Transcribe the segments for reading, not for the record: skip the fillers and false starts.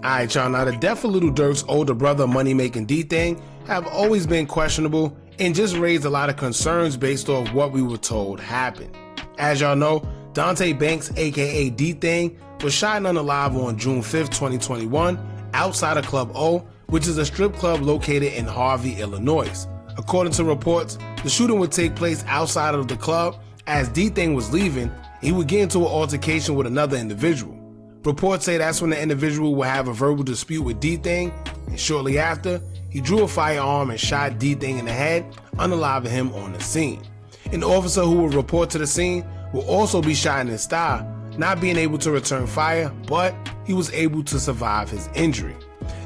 Alright y'all, now the death of Lil Durk's older brother MoneyMaking DThang have always been questionable and just raised a lot of concerns based off what we were told happened. As y'all know, Dante Banks aka DThang was shot and unalive on June 5th, 2021 outside of Club O, which is a strip club located in Harvey, Illinois. According to reports, the shooting would take place outside of the club. As DThang was leaving, he would get into an altercation with another individual. Reports say that's when the individual would have a verbal dispute with DThang, and shortly after, he drew a firearm and shot DThang in the head, unaliving him on the scene. An officer who would report to the scene will also be shot in his thigh, not being able to return fire, but he was able to survive his injury.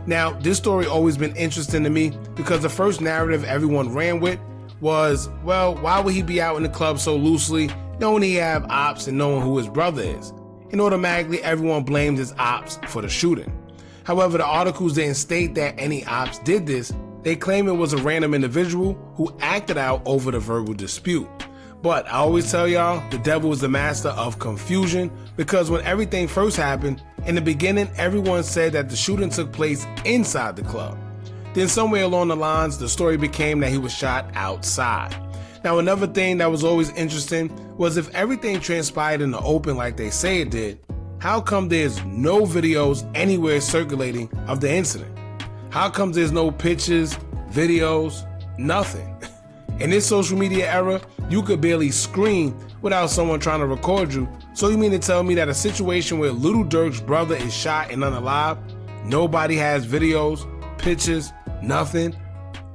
Now, this story always been interesting to me because the first narrative everyone ran with was, well, why would he be out in the club so loosely, knowing he have ops and knowing who his brother is? And automatically everyone blamed his ops for the shooting. However, the articles didn't state that any ops did this. They claim it was a random individual who acted out over the verbal dispute. But I always tell y'all, the devil is the master of confusion, because when everything first happened, in the beginning, everyone said that the shooting took place inside the club. Then somewhere along the lines, the story became that he was shot outside. Now, another thing that was always interesting was if everything transpired in the open like they say it did, how come there's no videos anywhere circulating of the incident? How come there's no pictures, videos, nothing? In this social media era, you could barely scream without someone trying to record you. So you mean to tell me that a situation where Lil Durk's brother is shot and unalive, nobody has videos, pictures, nothing?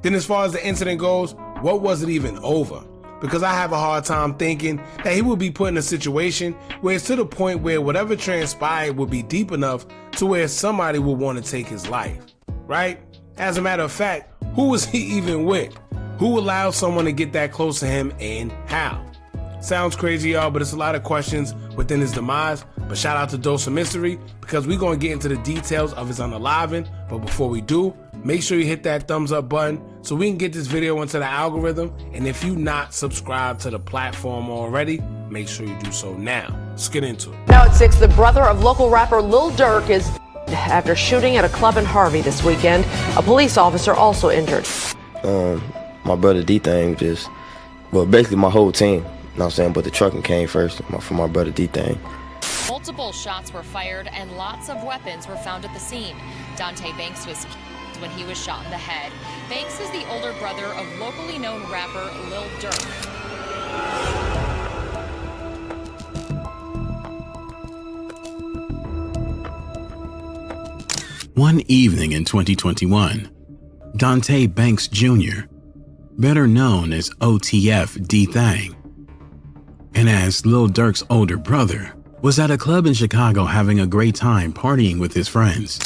Then as far as the incident goes, what was it even over? Because I have a hard time thinking that he would be put in a situation where it's to the point where whatever transpired would be deep enough to where somebody would want to take his life, right? As a matter of fact, who was he even with? Who allowed someone to get that close to him and how? Sounds crazy, y'all, but it's a lot of questions within his demise. But shout out to Dose of Mystery, because we're going to get into the details of his unaliving. But before we do, make sure you hit that thumbs up button so we can get this video into the algorithm. And if you're not subscribed to the platform already, make sure you do so now. Let's get into it. Now at 6, the brother of local rapper Lil Durk is after shooting at a club in Harvey this weekend. A police officer also injured. My brother DThang basically my whole team. You know what I'm saying? But the trucking came first from my brother DThang. Multiple shots were fired and lots of weapons were found at the scene. Dante Banks was killed when he was shot in the head. Banks is the older brother of locally known rapper Lil Durk. One evening in 2021, Dante Banks Jr., better known as OTF DThang, and as Lil Durk's older brother, was at a club in Chicago having a great time partying with his friends.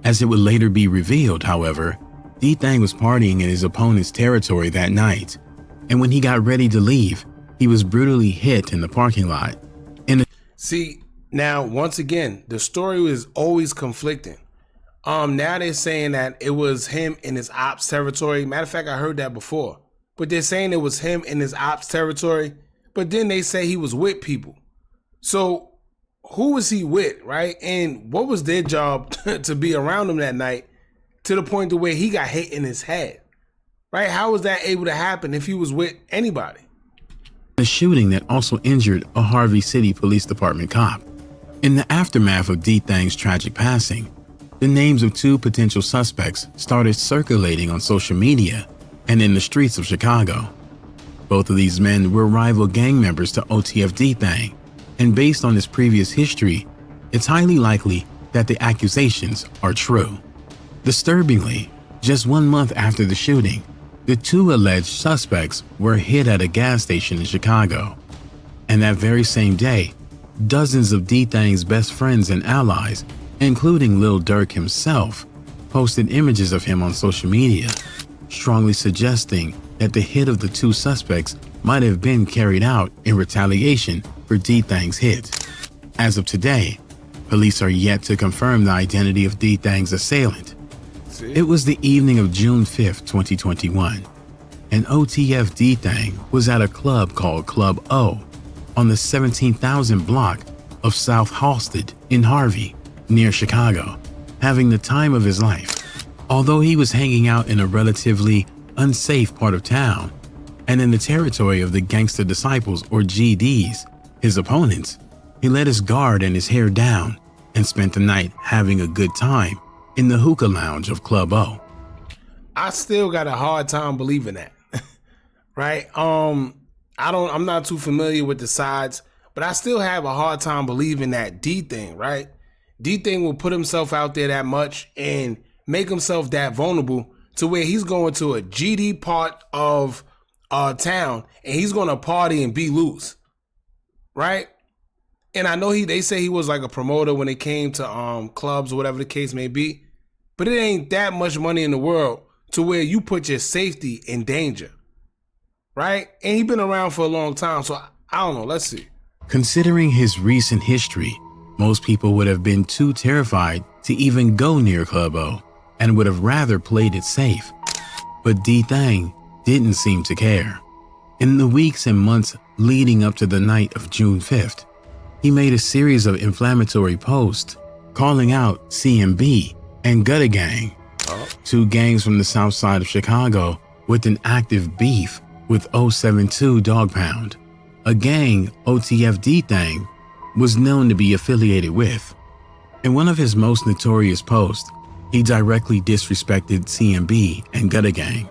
As it would later be revealed, however, DThang was partying in his opponent's territory that night, and when he got ready to leave, he was brutally hit in the parking lot. See, now once again, the story is always conflicting. Now they're saying that it was him in his ops territory. Matter of fact, I heard that before, but they're saying it was him in his ops territory, but then they say he was with people. So who was he with, right? And what was their job to be around him that night to the point to where he got hit in his head, right? How was that able to happen if he was with anybody? A shooting that also injured a Harvey City Police Department cop. In the aftermath of DThang's tragic passing, the names of two potential suspects started circulating on social media and in the streets of Chicago. Both of these men were rival gang members to OTF DThang, and based on his previous history, it's highly likely that the accusations are true. Disturbingly, just 1 month after the shooting, the two alleged suspects were hit at a gas station in Chicago. And that very same day, dozens of DThang's best friends and allies, including Lil Durk himself, posted images of him on social media, strongly suggesting that the hit of the two suspects might have been carried out in retaliation for DThang's hit. As of today, police are yet to confirm the identity of DThang's assailant. It was the evening of June 5th, 2021, and OTF DThang was at a club called Club O on the 17,000 block of South Halsted in Harvey, near Chicago. having the time of his life. Although he was hanging out in a relatively unsafe part of town and in the territory of the Gangster Disciples, or GDs, his opponents, he let his guard and his hair down and spent the night having a good time in the hookah lounge of Club O. I still got a hard time believing that. Right? I'm not too familiar with the sides, but I still have a hard time believing that DThang, right? DThang will put himself out there that much and make himself that vulnerable to where he's going to a GD part of town and he's going to party and be loose, right? And I know they say he was like a promoter when it came to clubs or whatever the case may be, but it ain't that much money in the world to where you put your safety in danger, right? And he's been around for a long time, so I don't know. Let's see. Considering his recent history, most people would have been too terrified to even go near Club O and would have rather played it safe. But DThang didn't seem to care. In the weeks and months leading up to the night of June 5th, he made a series of inflammatory posts calling out CMB and Gutter Gang, two gangs from the south side of Chicago with an active beef with 072 Dog Pound, a gang OTF DThang was known to be affiliated with. In one of his most notorious posts, he directly disrespected CMB and Gutter Gang.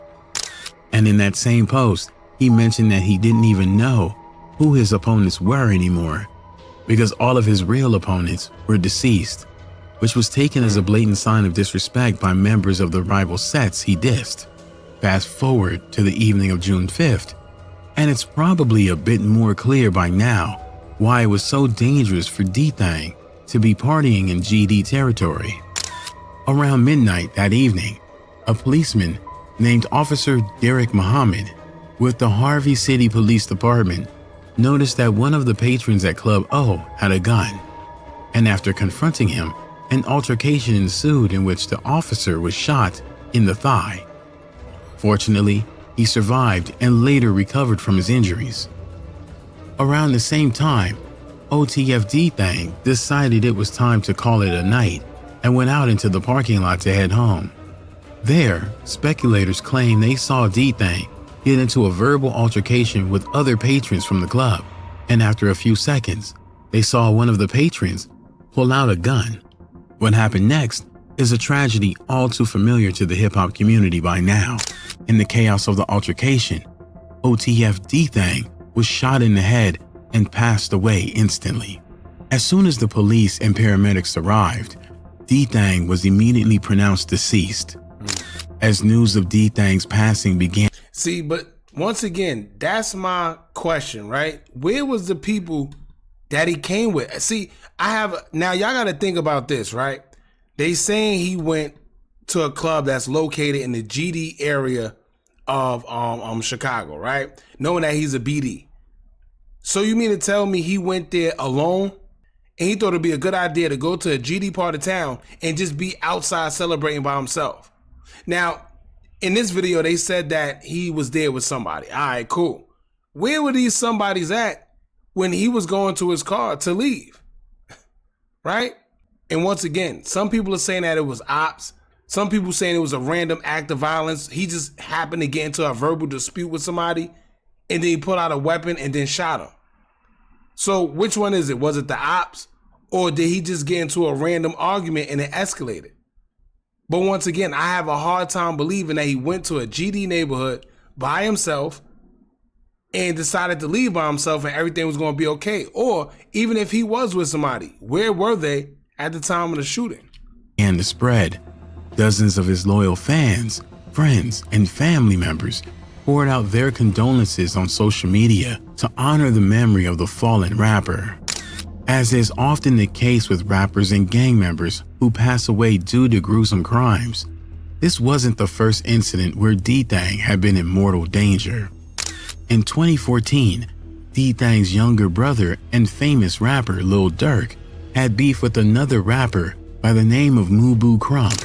And in that same post, he mentioned that he didn't even know who his opponents were anymore because all of his real opponents were deceased, which was taken as a blatant sign of disrespect by members of the rival sets he dissed. Fast forward to the evening of June 5th, and it's probably a bit more clear by now why it was so dangerous for DThang to be partying in GD territory. Around midnight that evening, a policeman named Officer Derek Muhammad with the Harvey City Police Department noticed that one of the patrons at Club O had a gun, and after confronting him, an altercation ensued in which the officer was shot in the thigh. Fortunately, he survived and later recovered from his injuries. Around the same time, OTF DThang decided it was time to call it a night and went out into the parking lot to head home. There, speculators claim they saw DThang get into a verbal altercation with other patrons from the club, and after a few seconds, they saw one of the patrons pull out a gun. What happened next is a tragedy all too familiar to the hip-hop community by now. In the chaos of the altercation, OTF DThang was shot in the head and passed away instantly. As soon as the police and paramedics arrived, DThang was immediately pronounced deceased. As news of DThang's passing began. See, but once again, that's my question, right? Where was the people that he came with? See, now y'all got to think about this, right? They saying he went to a club that's located in the GD area of Chicago, right? Knowing that he's a BD. So you mean to tell me he went there alone and he thought it'd be a good idea to go to a GD part of town and just be outside celebrating by himself? Now, in this video, they said that he was there with somebody. All right, cool. Where were these somebodies at when he was going to his car to leave? Right? And once again, some people are saying that it was ops. Some people saying it was a random act of violence. He just happened to get into a verbal dispute with somebody and then he pulled out a weapon and then shot him. So which one is it? Was it the ops or did he just get into a random argument and it escalated? But once again, I have a hard time believing that he went to a GD neighborhood by himself and decided to leave by himself and everything was going to be okay. Or even if he was with somebody, where were they at the time of the shooting? And to spread, dozens of his loyal fans, friends, and family members poured out their condolences on social media to honor the memory of the fallen rapper. As is often the case with rappers and gang members who pass away due to gruesome crimes, this wasn't the first incident where DThang had been in mortal danger. In 2014, DThang's younger brother and famous rapper Lil Durk had beef with another rapper by the name of Mubu Crump.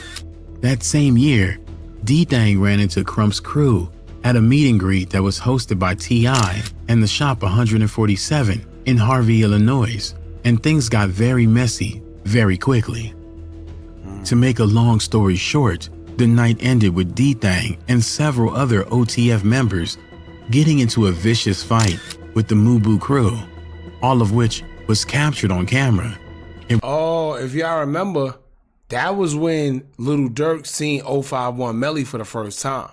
That same year, DThang ran into Crump's crew at a meet and greet that was hosted by T.I. and the Shop 147 in Harvey, Illinois, and things got very messy very quickly. To make a long story short, the night ended with DThang and several other OTF members getting into a vicious fight with the Mubu crew, all of which was captured on camera. Oh, if y'all remember, that was when Lil Durk seen 051 Melly for the first time.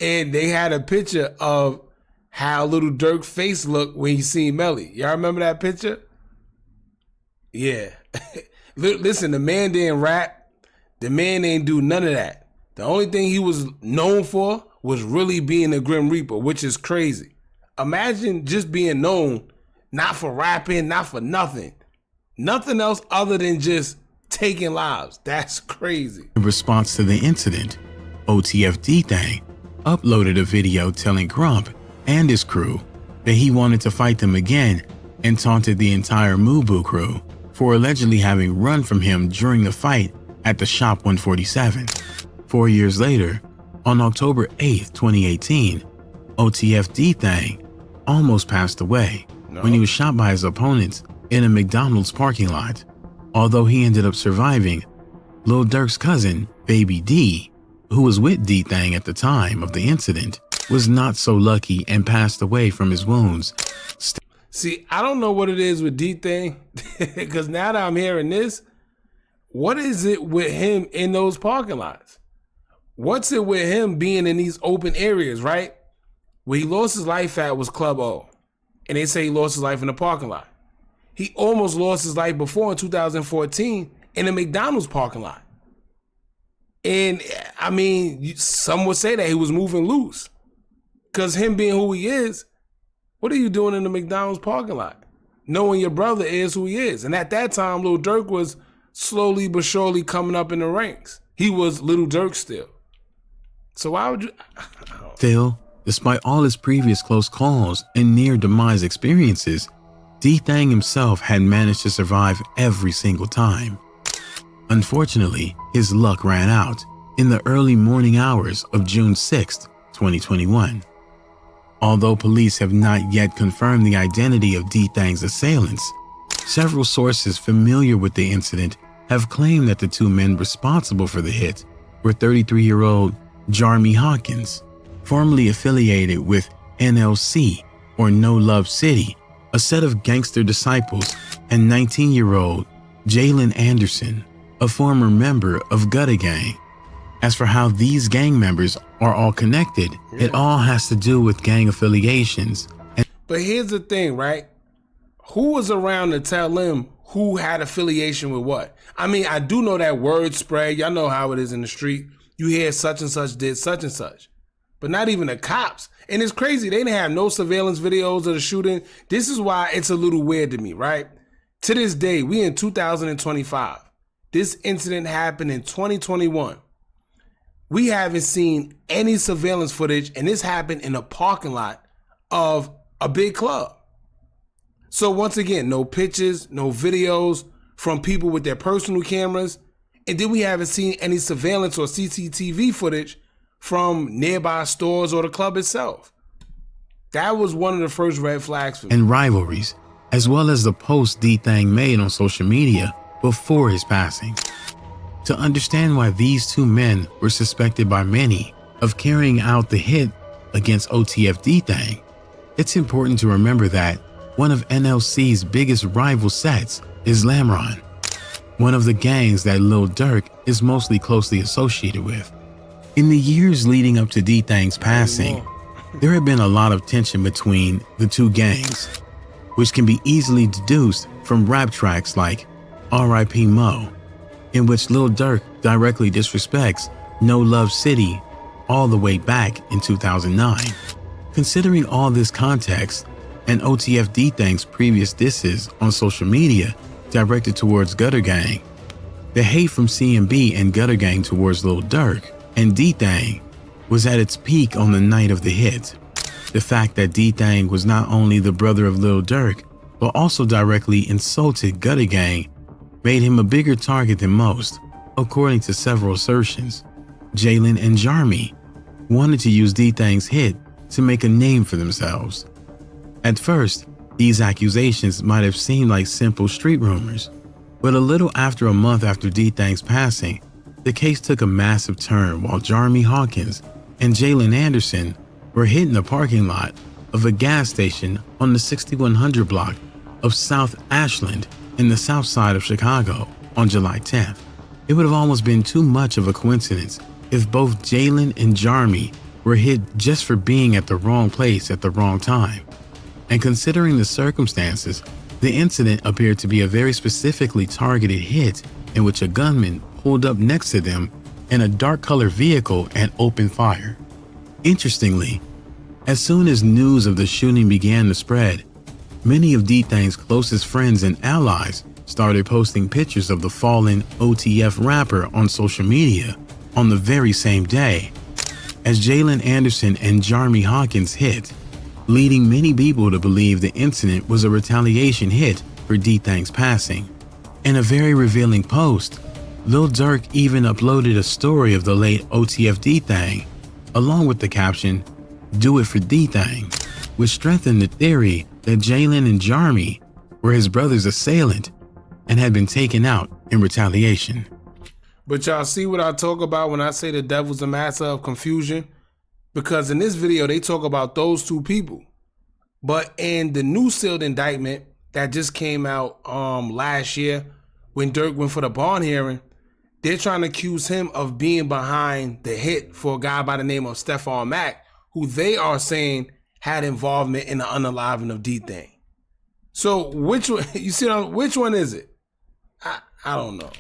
And they had a picture of how Lil Durk's face looked when he seen Melly. Y'all remember that picture? Yeah. Listen, the man didn't rap. The man ain't do none of that. The only thing he was known for was really being a Grim Reaper, which is crazy. Imagine just being known, not for rapping, not for nothing. Nothing else other than just taking lives. That's crazy. In response to the incident, OTF DThang uploaded a video telling Grump and his crew that he wanted to fight them again and taunted the entire Mubu crew for allegedly having run from him during the fight at the Shop 147. 4 years later, on October 8th, 2018, OTF DThang almost passed away when he was shot by his opponents in a McDonald's parking lot. Although he ended up surviving, Lil Durk's cousin, Baby D, who was with DThang at the time of the incident, was not so lucky and passed away from his wounds. See, I don't know what it is with DThang, because now that I'm hearing this, what is it with him in those parking lots? What's it with him being in these open areas, right? Where he lost his life at was Club O, and they say he lost his life in the parking lot. He almost lost his life before in 2014 in a McDonald's parking lot. And I mean, some would say that he was moving loose, because him being who he is, what are you doing in the McDonald's parking lot? Knowing your brother is who he is. And at that time, Lil Durk was slowly but surely coming up in the ranks. He was Lil Durk still. So why would you? Still, despite all his previous close calls and near demise experiences, DThang himself had managed to survive every single time. Unfortunately, his luck ran out in the early morning hours of June 6th, 2021. Although police have not yet confirmed the identity of DThang's assailants, several sources familiar with the incident have claimed that the two men responsible for the hit were 33-year-old Jarmy Hawkins, formerly affiliated with NLC or No Love City, a set of gangster disciples, and 19-year-old Jalen Anderson, a former member of Gutter Gang. As for how these gang members are all connected, it all has to do with gang affiliations. But here's the thing, right? Who was around to tell them who had affiliation with what? I mean, I do know that word spread. Y'all know how it is in the street. You hear such and such did such and such. But not even the cops. And it's crazy. They didn't have no surveillance videos of the shooting. This is why it's a little weird to me, right? To this day, we in 2025. This incident happened in 2021. We haven't seen any surveillance footage, and this happened in a parking lot of a big club. So once again, no pictures, no videos from people with their personal cameras. And then we haven't seen any surveillance or CCTV footage from nearby stores or the club itself. That was one of the first red flags for me. And rivalries, as well as the posts DThang made on social media before his passing. To understand why these two men were suspected by many of carrying out the hit against OTF DThang, it's important to remember that one of NLC's biggest rival sets is Lamron, one of the gangs that Lil Durk is mostly closely associated with. In the years leading up to DThang's passing, there had been a lot of tension between the two gangs, which can be easily deduced from rap tracks like R.I.P. Mo, in which Lil Durk directly disrespects No Love City all the way back in 2009. Considering all this context and OTF DThang's previous disses on social media directed towards Gutter Gang, the hate from CMB and Gutter Gang towards Lil Durk and DThang was at its peak on the night of the hit. The fact that DThang was not only the brother of Lil Durk, but also directly insulted Gutter Gang made him a bigger target than most. According to several assertions, Jalen and Jarmy wanted to use DThang's hit to make a name for themselves. At first, these accusations might have seemed like simple street rumors, But a little after a month after DThang's passing, the case took a massive turn while Jeremy Hawkins and Jalen Anderson were hit in the parking lot of a gas station on the 6100 block of South Ashland in the south side of Chicago on July 10th. It would have almost been too much of a coincidence if both Jalen and Jeremy were hit just for being at the wrong place at the wrong time. And considering the circumstances, the incident appeared to be a very specifically targeted hit in which a gunman pulled up next to them in a dark-colored vehicle and opened fire. Interestingly, as soon as news of the shooting began to spread, many of DThang's closest friends and allies started posting pictures of the fallen OTF rapper on social media on the very same day as Jalen Anderson and Jeremy Hawkins hit, leading many people to believe the incident was a retaliation hit for DThang's passing. In a very revealing post, Lil Durk even uploaded a story of the late OTF DThang, along with the caption, "Do it for DThang," which strengthened the theory that Jalen and Jeremy were his brother's assailant and had been taken out in retaliation. But y'all see what I talk about when I say the devil's a master of confusion? Because in this video, they talk about those two people. But in the new sealed indictment that just came out last year, when Durk went for the bond hearing, they're trying to accuse him of being behind the hit for a guy by the name of Stephon Mack, who they are saying had involvement in the unaliving of DThang. So which one, you see, which one is it? I don't know.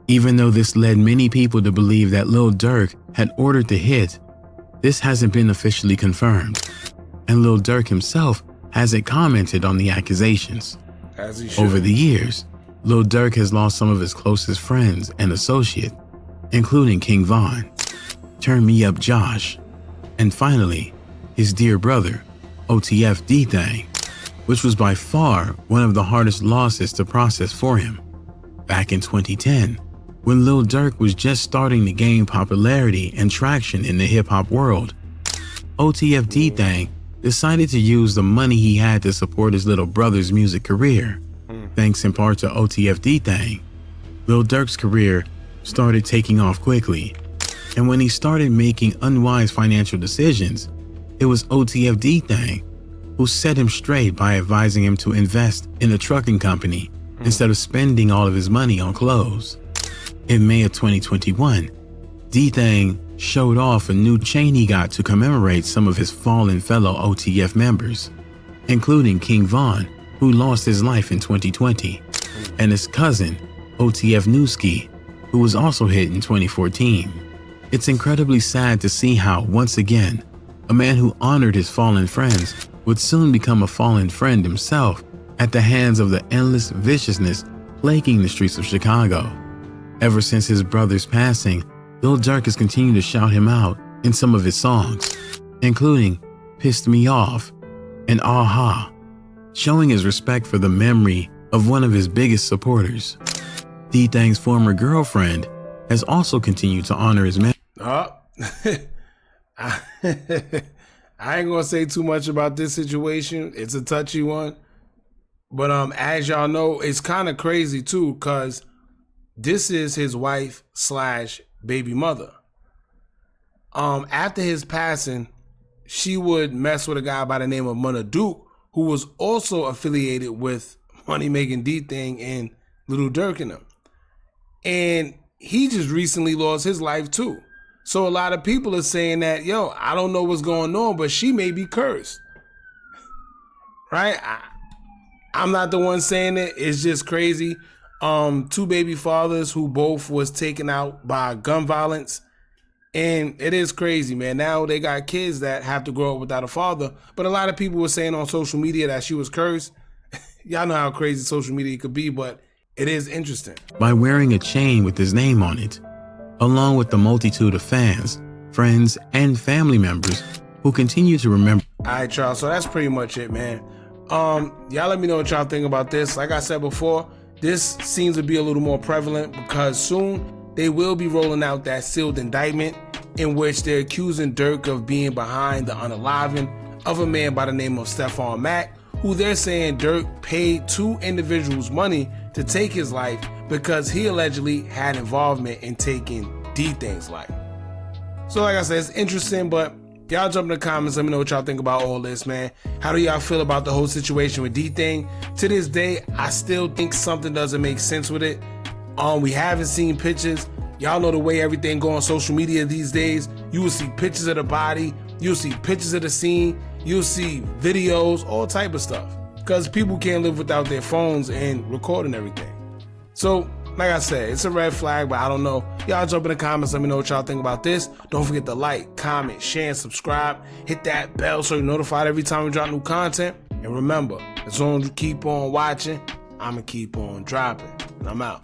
Even though this led many people to believe that Lil Durk had ordered the hit, this hasn't been officially confirmed, and Lil Durk himself hasn't commented on the accusations. As he should. Over the years, Lil Durk has lost some of his closest friends and associates, including King Von, Turn Me Up Josh, and finally, his dear brother, OTF DThang, which was by far one of the hardest losses to process for him. Back in 2010, when Lil Durk was just starting to gain popularity and traction in the hip-hop world, OTF DThang decided to use the money he had to support his little brother's music career. Thanks in part to OTF DThang, Lil Durk's career started taking off quickly, and when he started making unwise financial decisions, it was OTF DThang who set him straight by advising him to invest in a trucking company instead of spending all of his money on clothes. In May of 2021, DThang showed off a new chain he got to commemorate some of his fallen fellow OTF members, including King Von, who lost his life in 2020, and his cousin, OTF Newski, who was also hit in 2014. It's incredibly sad to see how, once again, a man who honored his fallen friends would soon become a fallen friend himself at the hands of the endless viciousness plaguing the streets of Chicago. Ever since his brother's passing, Lil Durk has continued to shout him out in some of his songs, including Pissed Me Off and Aha, showing his respect for the memory of one of his biggest supporters. DThang's former girlfriend has also continued to honor his memory. I ain't gonna say too much about this situation. It's a touchy one. But as y'all know, it's kind of crazy too, because this is his wife / baby mother. After his passing, she would mess with a guy by the name of Mona Duke, who was also affiliated with MoneyMaking DThang and Lil Durk and them. And he just recently lost his life too. So a lot of people are saying that, yo, I don't know what's going on, but she may be cursed. Right? I'm not the one saying it. It's just crazy. Two baby fathers who both was taken out by gun violence. And it is crazy, man. Now they got kids that have to grow up without a father. But a lot of people were saying on social media that she was cursed. Y'all know how crazy social media could be, but it is interesting. By wearing a chain with his name on it, along with the multitude of fans, friends, and family members who continue to remember. All right, y'all. So that's pretty much it, man. Y'all let me know what y'all think about this. Like I said before, this seems to be a little more prevalent because soon they will be rolling out that sealed indictment in which they're accusing Durk of being behind the unaliving of a man by the name of Stephon Mack, who they're saying Durk paid two individuals money to take his life because he allegedly had involvement in taking DThang's life. So like I said, it's interesting, but y'all jump in the comments, let me know what y'all think about all this, man. How do y'all feel about the whole situation with DThang? To this day, I still think something doesn't make sense with it. We haven't seen pictures. Y'all know the way everything go on social media these days. You will see pictures of the body, you'll see pictures of the scene, you'll see videos, all type of stuff. Because people can't live without their phones and recording everything. So, like I said, it's a red flag, but I don't know. Y'all jump in the comments, let me know what y'all think about this. Don't forget to like, comment, share, and subscribe. Hit that bell so you're notified every time we drop new content. And remember, as long as you keep on watching, I'ma keep on dropping. And I'm out.